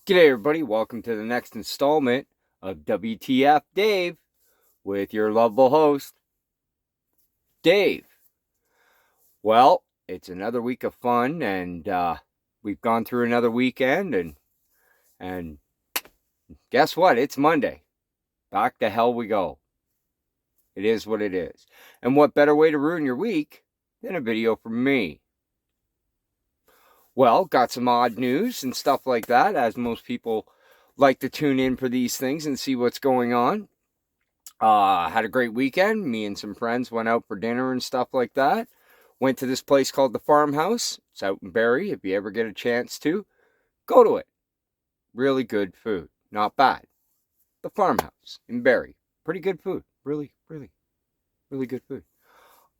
G'day, everybody. Welcome to the next installment of WTF Dave with your lovable host, Dave. Well, it's another week of fun, and we've gone through another weekend, and guess what? It's Monday. Back to hell we go. It is what it is. And what better way to ruin your week than a video from me? Well, got some odd news and stuff like that, as most people like to tune in for these things and see what's going on. Had a great weekend. Me and some friends went out for dinner and stuff like that. Went to this place called the Farmhouse. It's out in Barrie. If you ever get a chance to, go to it. Really good food. Not bad. The Farmhouse in Barrie. Pretty good food. Really, really, really good food.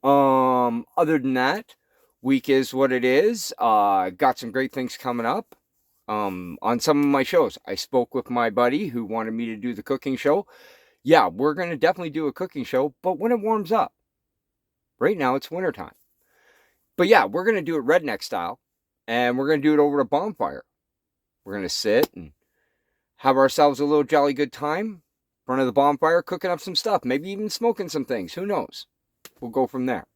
Other than that, week is what it is. Got some great things coming up. On some of my shows, I spoke with my buddy who wanted me to do the cooking show. Yeah, we're going to definitely do a cooking show, but when it warms up. Right now, it's wintertime. But yeah, we're going to do it redneck style, and we're going to do it over a bonfire. We're going to sit and have ourselves a little jolly good time in front of the bonfire, cooking up some stuff, maybe even smoking some things. Who knows? We'll go from there.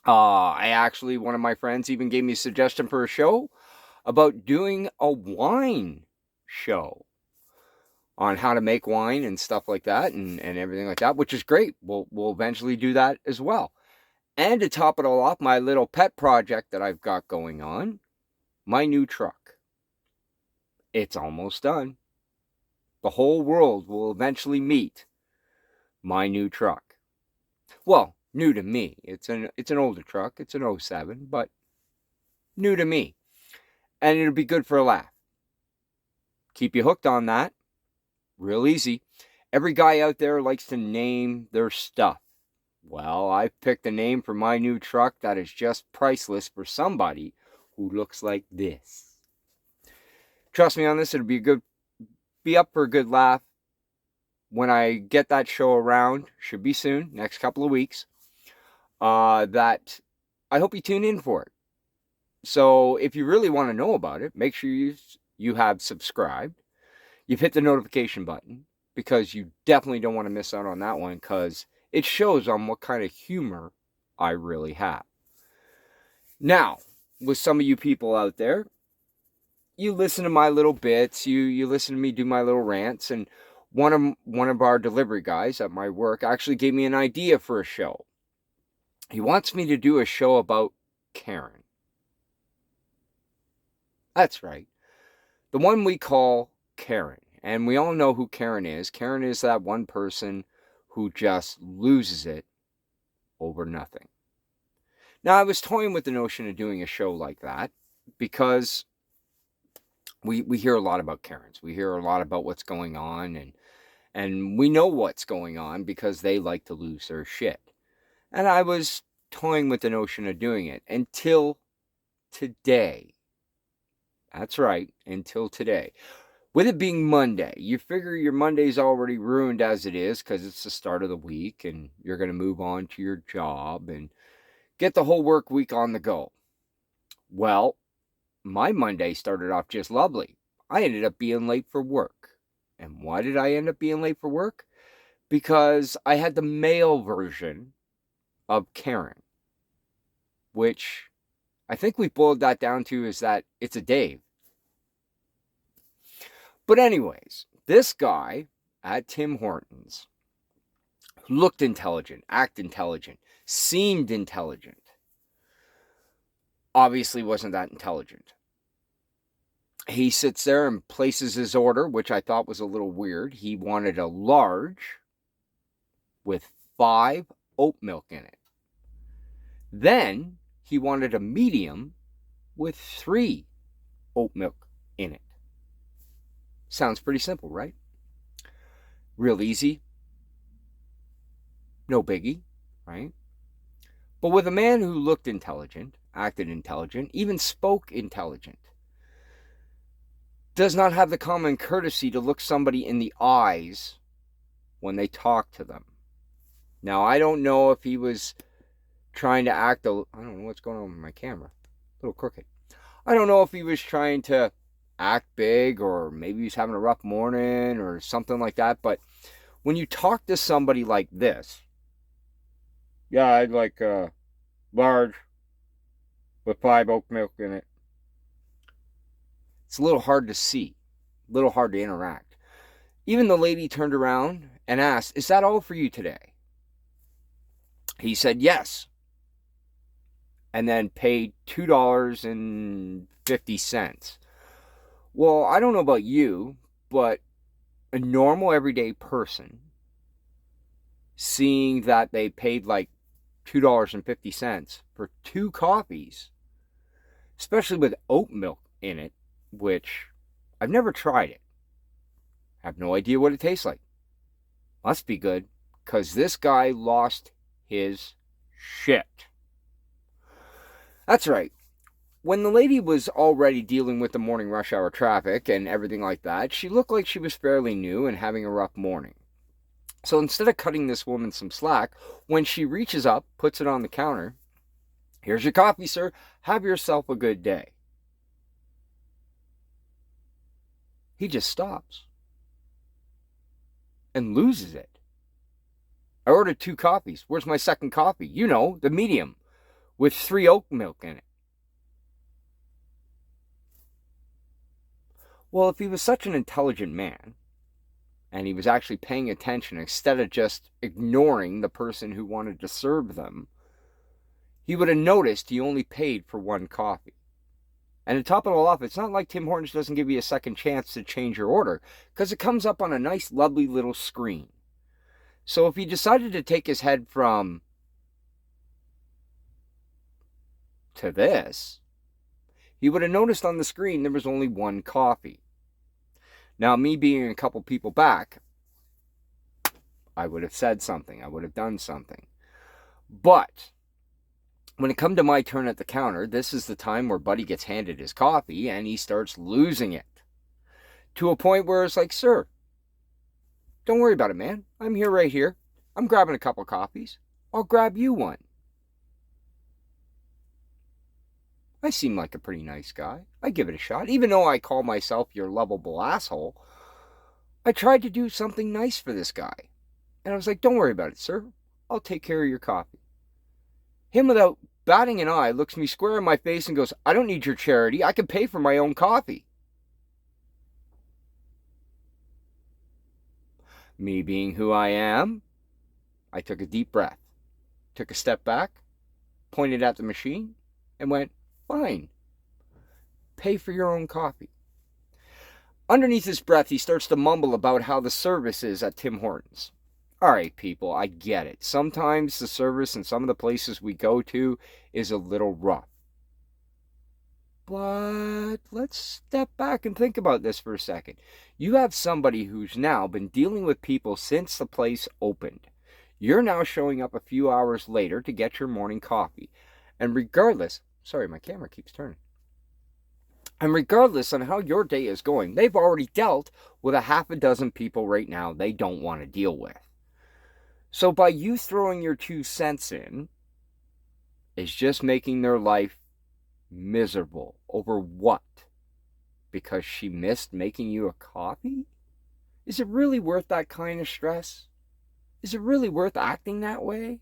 One of my friends even gave me a suggestion for a show about doing a wine show on how to make wine and stuff like that and everything like that, which is great. We'll eventually do that as well. And to top it all off, my little pet project that I've got going on, my new truck. It's almost done. The whole world will eventually meet my new truck. Well, new to me. It's an older truck. It's an '07, but new to me. And it'll be good for a laugh. Keep you hooked on that. Real easy. Every guy out there likes to name their stuff. Well, I've picked a name for my new truck that is just priceless for somebody who looks like this. Trust me on this, it'll be up for a good laugh. When I get that show around, should be soon, next couple of weeks, that I hope you tune in for it. So if you really want to know about it, make sure you have subscribed. You've hit the notification button, because you definitely don't want to miss out on that one, because it shows on what kind of humor I really have. Now, with some of you people out there, you listen to my little bits, you listen to me do my little rants, and one of our delivery guys at my work actually gave me an idea for a show. He wants me to do a show about Karen. That's right. The one we call Karen. And we all know who Karen is. Karen is that one person who just loses it over nothing. Now, I was toying with the notion of doing a show like that because we hear a lot about Karens. We hear a lot about what's going on, and we know what's going on because they like to lose their shit. And I was toying with the notion of doing it until today. That's right, until today. With it being Monday, you figure your Monday's already ruined as it is because it's the start of the week and you're going to move on to your job and get the whole work week on the go. Well, my Monday started off just lovely. I ended up being late for work. And why did I end up being late for work? Because I had the male version of Karen, which I think we boiled that down to is that it's a Dave. But anyways, this guy at Tim Hortons looked intelligent, acted intelligent, seemed intelligent. Obviously wasn't that intelligent. He sits there and places his order, which I thought was a little weird. He wanted a large with 5 oat milk in it. Then he wanted a medium with 3 oat milk in it. Sounds pretty simple, right? Real easy. No biggie, right? But with a man who looked intelligent, acted intelligent, even spoke intelligent, does not have the common courtesy to look somebody in the eyes when they talk to them. Now, I don't know if he was trying to act I don't know what's going on with my camera. A little crooked. I don't know if he was trying to act big, or maybe he's having a rough morning or something like that. But when you talk to somebody like this, yeah, I'd like a large with 5 oat milk in it. It's a little hard to see, a little hard to interact. Even the lady turned around and asked, "Is that all for you today?" He said yes, and then paid $2.50. Well, I don't know about you, but a normal everyday person seeing that they paid like $2.50 for 2 coffees, especially with oat milk in it, which I've never tried it. I have no idea what it tastes like. Must be good, because this guy lost his shit. That's right. When the lady was already dealing with the morning rush hour traffic and everything like that, she looked like she was fairly new and having a rough morning. So instead of cutting this woman some slack, when she reaches up, puts it on the counter, "Here's your coffee, sir. Have yourself a good day." He just stops and loses it. "I ordered 2 coffees. Where's my second coffee? You know, the medium, with 3 oat milk in it." Well, if he was such an intelligent man, and he was actually paying attention instead of just ignoring the person who wanted to serve them, he would have noticed he only paid for 1 coffee. And to top it all off, it's not like Tim Hortons doesn't give you a second chance to change your order, because it comes up on a nice, lovely little screen. So if he decided to take his head from to this, he would have noticed on the screen there was only 1 coffee. Now, me being a couple people back, I would have said something. I would have done something. But when it come to my turn at the counter, this is the time where Buddy gets handed his coffee and he starts losing it. To a point where it's like, "Sir, don't worry about it, man. I'm here right here. I'm grabbing a couple coffees. I'll grab you one." I seem like a pretty nice guy. I give it a shot. Even though I call myself your lovable asshole, I tried to do something nice for this guy. And I was like, "Don't worry about it, sir. I'll take care of your coffee." Him, without batting an eye, looks me square in my face and goes, "I don't need your charity. I can pay for my own coffee." Me being who I am, I took a deep breath, took a step back, pointed at the machine, and went, "Fine. Pay for your own coffee." Underneath his breath, he starts to mumble about how the service is at Tim Hortons. All right, people, I get it. Sometimes the service in some of the places we go to is a little rough. But let's step back and think about this for a second. You have somebody who's now been dealing with people since the place opened. You're now showing up a few hours later to get your morning coffee. And regardless, sorry, my camera keeps turning. And regardless on how your day is going, they've already dealt with a half a dozen people right now they don't want to deal with. So by you throwing your 2 cents in, is just making their life miserable. Over what? Because she missed making you a coffee? Is it really worth that kind of stress? Is it really worth acting that way?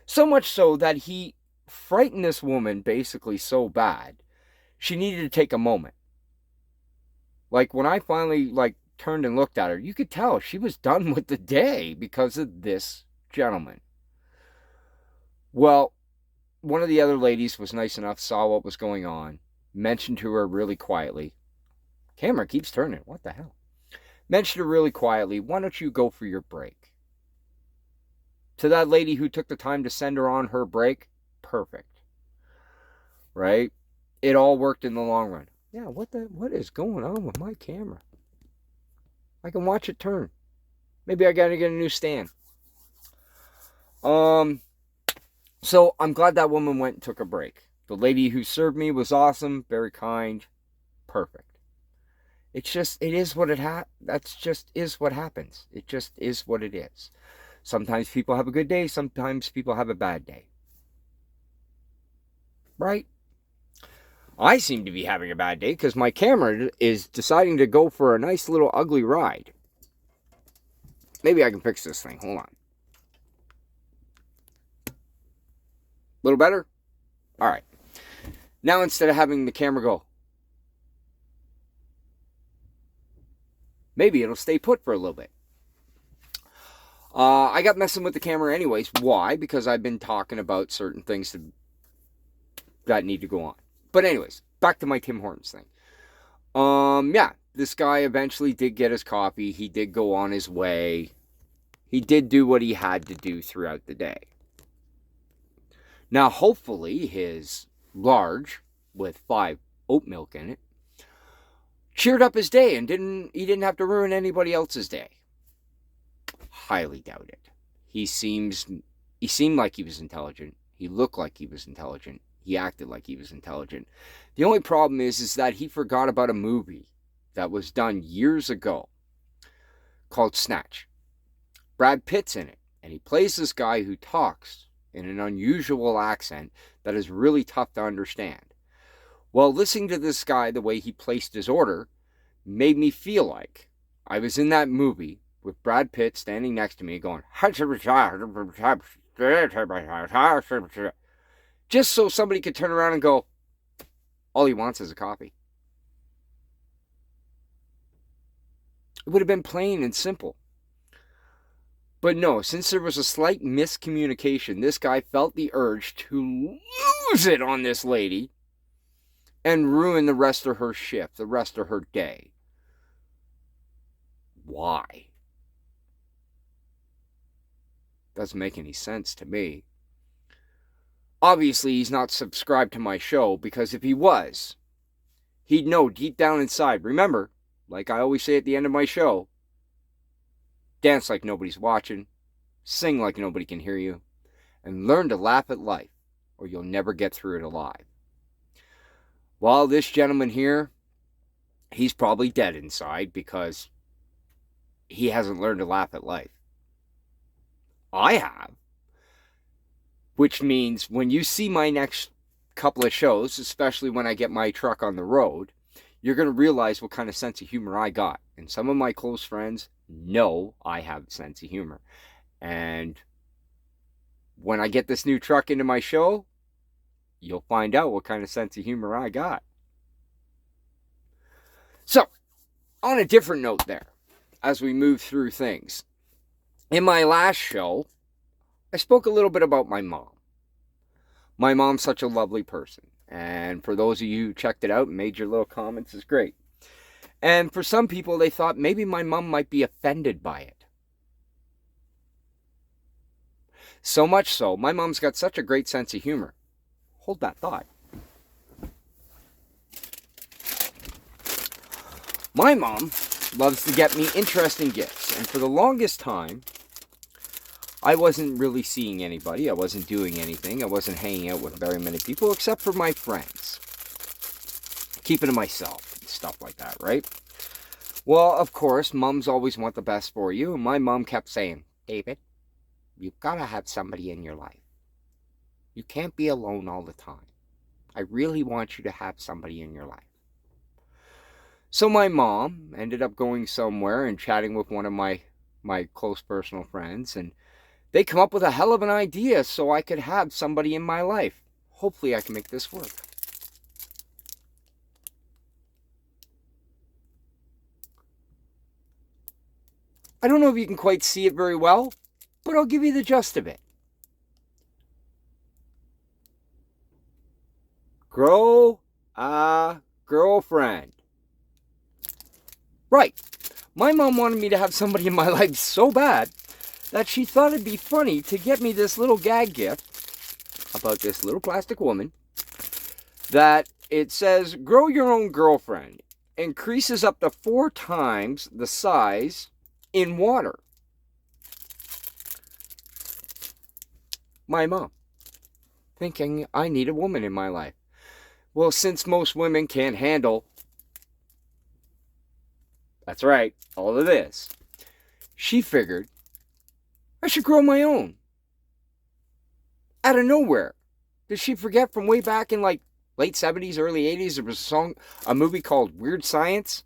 So much so that he frightened this woman basically so bad, she needed to take a moment. Like when I finally turned and looked at her, you could tell she was done with the day because of this gentleman. Well, one of the other ladies was nice enough, saw what was going on, mentioned to her really quietly. Camera keeps turning. What the hell? Mentioned her really quietly, "Why don't you go for your break?" To that lady who took the time to send her on her break, perfect. Right? It all worked in the long run. Yeah, what is going on with my camera? I can watch it turn. Maybe I gotta get a new stand. So I'm glad that woman went and took a break. The lady who served me was awesome, very kind, perfect. It is what it that's just is what happens. It just is what it is. Sometimes people have a good day, sometimes people have a bad day. Right? I seem to be having a bad day because my camera is deciding to go for a nice little ugly ride. Maybe I can fix this thing. Hold on. A little better? All right. Now instead of having the camera go, maybe it'll stay put for a little bit. I got messing with the camera anyways. Why? Because I've been talking about certain things that need to go on. But anyways, back to my Tim Hortons thing. Yeah, this guy eventually did get his coffee. He did go on his way. He did do what he had to do throughout the day. Now, hopefully, his large with 5 oat milk in it cheered up his day and he didn't have to ruin anybody else's day. Highly doubt it. He seemed like he was intelligent. He looked like he was intelligent. He acted like he was intelligent. The only problem is that he forgot about a movie that was done years ago called Snatch. Brad Pitt's in it, and he plays this guy who talks in an unusual accent that is really tough to understand. Well, listening to this guy, the way he placed his order, made me feel like I was in that movie with Brad Pitt standing next to me going, just so somebody could turn around and go, all he wants is a coffee. It would have been plain and simple. But no, since there was a slight miscommunication, this guy felt the urge to lose it on this lady and ruin the rest of her shift, the rest of her day. Why? Doesn't make any sense to me. Obviously, he's not subscribed to my show, because if he was, he'd know deep down inside. Remember, like I always say at the end of my show, dance like nobody's watching, sing like nobody can hear you, and learn to laugh at life, or you'll never get through it alive. While this gentleman here, he's probably dead inside because he hasn't learned to laugh at life. I have. Which means when you see my next couple of shows, especially when I get my truck on the road, you're going to realize what kind of sense of humor I got. And some of my close friends know I have a sense of humor. And when I get this new truck into my show, you'll find out what kind of sense of humor I got. So, on a different note there, as we move through things, in my last show, I spoke a little bit about my mom. My mom's such a lovely person. And for those of you who checked it out and made your little comments, it's great. And for some people, they thought maybe my mom might be offended by it. So much so, my mom's got such a great sense of humor. Hold that thought. My mom loves to get me interesting gifts. And for the longest time, I wasn't really seeing anybody. I wasn't doing anything. I wasn't hanging out with very many people except for my friends. Keeping to myself and stuff like that, right? Well, of course, moms always want the best for you. And my mom kept saying, David, you've got to have somebody in your life. You can't be alone all the time. I really want you to have somebody in your life. So my mom ended up going somewhere and chatting with one of my close personal friends, and they come up with a hell of an idea so I could have somebody in my life. Hopefully I can make this work. I don't know if you can quite see it very well, but I'll give you the gist of it. Grow a girlfriend. Right. My mom wanted me to have somebody in my life so bad that she thought it'd be funny to get me this little gag gift about this little plastic woman that it says, grow your own girlfriend. Increases up to 4 times the size in water. My mom, thinking I need a woman in my life. Well, since most women can't handle, that's right, all of this, she figured I should grow my own. Out of nowhere. Did she forget from way back in like late 70s, early 80s, there was a movie called Weird Science.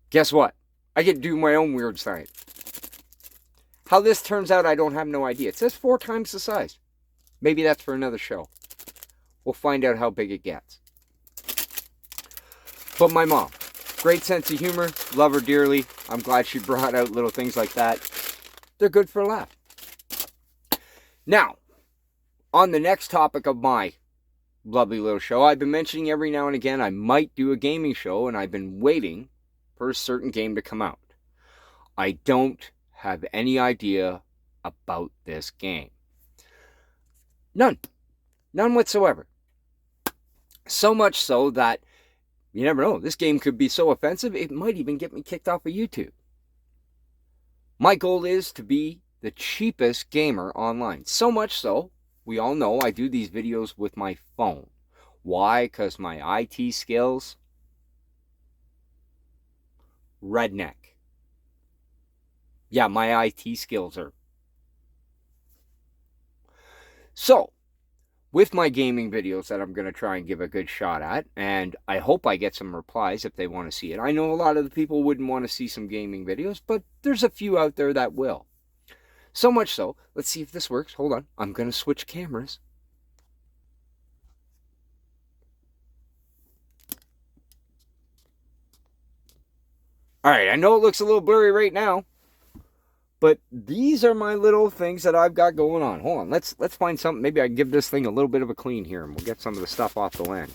Guess what? I get to do my own weird science. How this turns out, I don't have no idea. It says 4 times the size. Maybe that's for another show. We'll find out how big it gets. But my mom, great sense of humor, love her dearly. I'm glad she brought out little things like that. They're good for a laugh. Now, on the next topic of my lovely little show, I've been mentioning every now and again I might do a gaming show, and I've been waiting for a certain game to come out. I don't have any idea about this game. None whatsoever. So much so that you never know, this game could be so offensive it might even get me kicked off of YouTube. My goal is to be the cheapest gamer online. So much so, we all know I do these videos with my phone. Why? Because my IT skills, redneck. Yeah, my IT skills are. So, with my gaming videos that I'm going to try and give a good shot at, and I hope I get some replies if they want to see it. I know a lot of the people wouldn't want to see some gaming videos, but there's a few out there that will. So much so, let's see if this works. Hold on, I'm going to switch cameras. Alright, I know it looks a little blurry right now, but these are my little things that I've got going on. Hold on, let's find something. Maybe I can give this thing a little bit of a clean here, and we'll get some of the stuff off the land.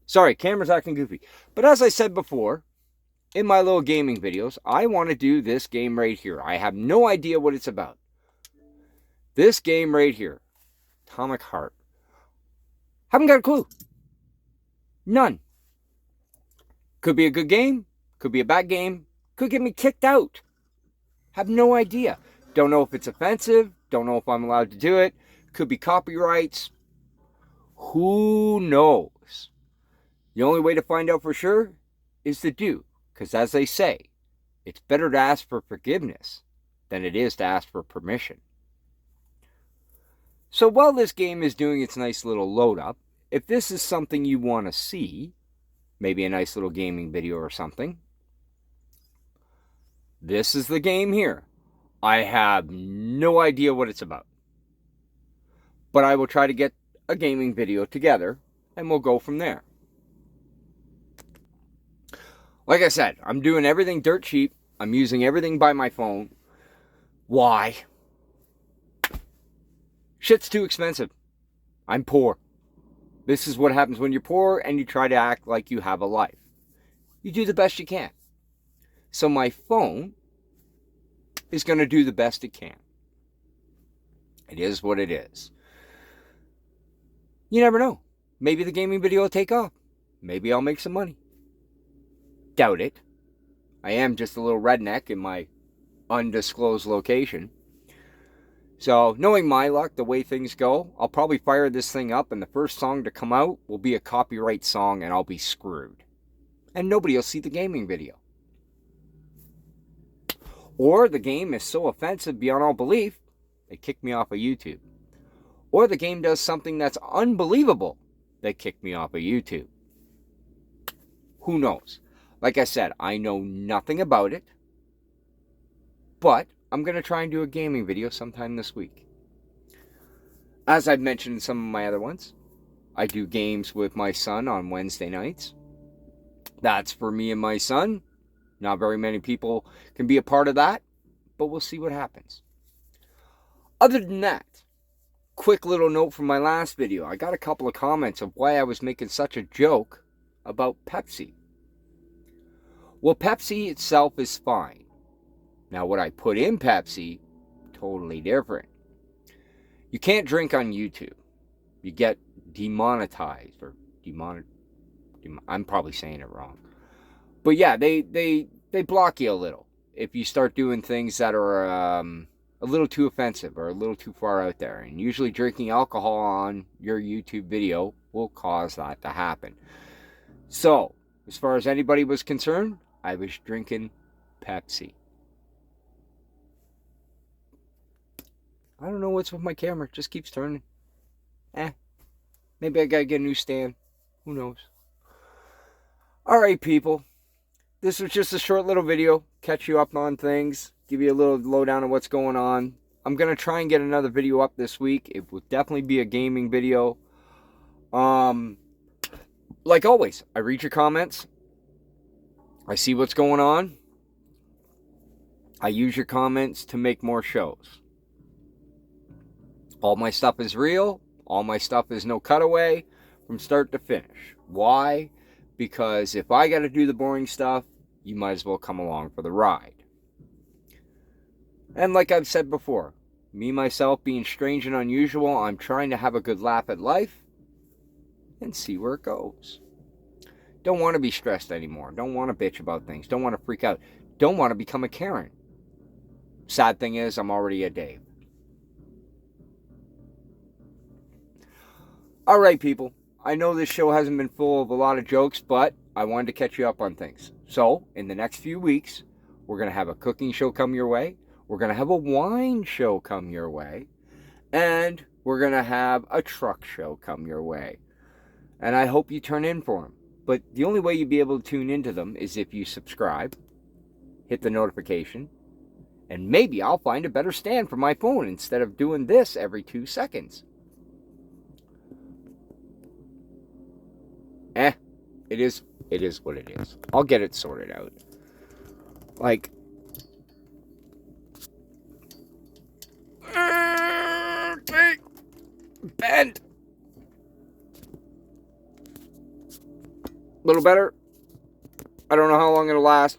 Sorry, camera's acting goofy. But as I said before, in my little gaming videos, I want to do this game right here. I have no idea what it's about. This game right here, Atomic Heart. Haven't got a clue. None. Could be a good game. Could be a bad game. Could get me kicked out. Have no idea. Don't know if it's offensive. Don't know if I'm allowed to do it. Could be copyrights. Who knows? The only way to find out for sure is to do. Because as they say, it's better to ask for forgiveness than it is to ask for permission. So while this game is doing its nice little load up, if this is something you want to see, maybe a nice little gaming video or something, this is the game here. I have no idea what it's about. But I will try to get a gaming video together and we'll go from there. Like I said, I'm doing everything dirt cheap. I'm using everything by my phone. Why? Shit's too expensive. I'm poor. This is what happens when you're poor and you try to act like you have a life. You do the best you can. So my phone is going to do the best it can. It is what it is. You never know. Maybe the gaming video will take off. Maybe I'll make some money. Doubt it. I am just a little redneck in my undisclosed location. So, knowing my luck, the way things go, I'll probably fire this thing up and the first song to come out will be a copyright song and I'll be screwed. And nobody will see the gaming video. Or the game is so offensive beyond all belief, they kick me off of YouTube. Or the game does something that's unbelievable, they kick me off of YouTube. Who knows? Like I said, I know nothing about it, but I'm going to try and do a gaming video sometime this week. As I've mentioned in some of my other ones, I do games with my son on Wednesday nights. That's for me and my son. Not very many people can be a part of that, but we'll see what happens. Other than that, quick little note from my last video. I got a couple of comments of why I was making such a joke about Pepsi. Well, Pepsi itself is fine. Now, what I put in Pepsi, totally different. You can't drink on YouTube. You get demonetized or I'm probably saying it wrong. But yeah, they block you a little if you start doing things that are a little too offensive or a little too far out there. And usually drinking alcohol on your YouTube video will cause that to happen. So, As far as anybody was concerned, I was drinking Pepsi. I don't know what's with my camera. It just keeps turning. Maybe I gotta get a new stand. Who knows? Alright, people. This was just a short little video. Catch you up on things. Give you a little lowdown of what's going on. I'm gonna try and get another video up this week. It will definitely be a gaming video. Like always, I read your comments. I see what's going on. I use your comments to make more shows. All my stuff is real. All my stuff is no cutaway from start to finish. Why? Because if I got to do the boring stuff, you might as well come along for the ride. And like I've said before, me, myself, being strange and unusual, I'm trying to have a good laugh at life and see where it goes. Don't want to be stressed anymore. Don't want to bitch about things. Don't want to freak out. Don't want to become a Karen. Sad thing is, I'm already a Dave. Alright, people. I know this show hasn't been full of a lot of jokes, but I wanted to catch you up on things. So, in the next few weeks, we're going to have a cooking show come your way. We're going to have a wine show come your way. And we're going to have a truck show come your way. And I hope you turn in for them. But the only way you'll be able to tune into them is if you subscribe, hit the notification, and maybe I'll find a better stand for my phone instead of doing this every 2 seconds. It is what it is. I'll get it sorted out. Like, bend. A little better. I don't know how long it'll last.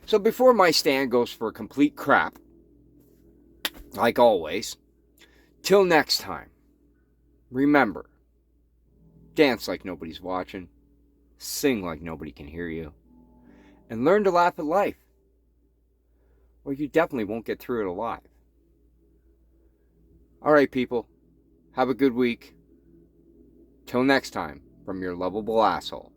So before my stand goes for complete crap, like always, till next time, remember, dance like nobody's watching, sing like nobody can hear you, and learn to laugh at life, or you definitely won't get through it alive. Alright, people, have a good week. Till next time, from your lovable asshole.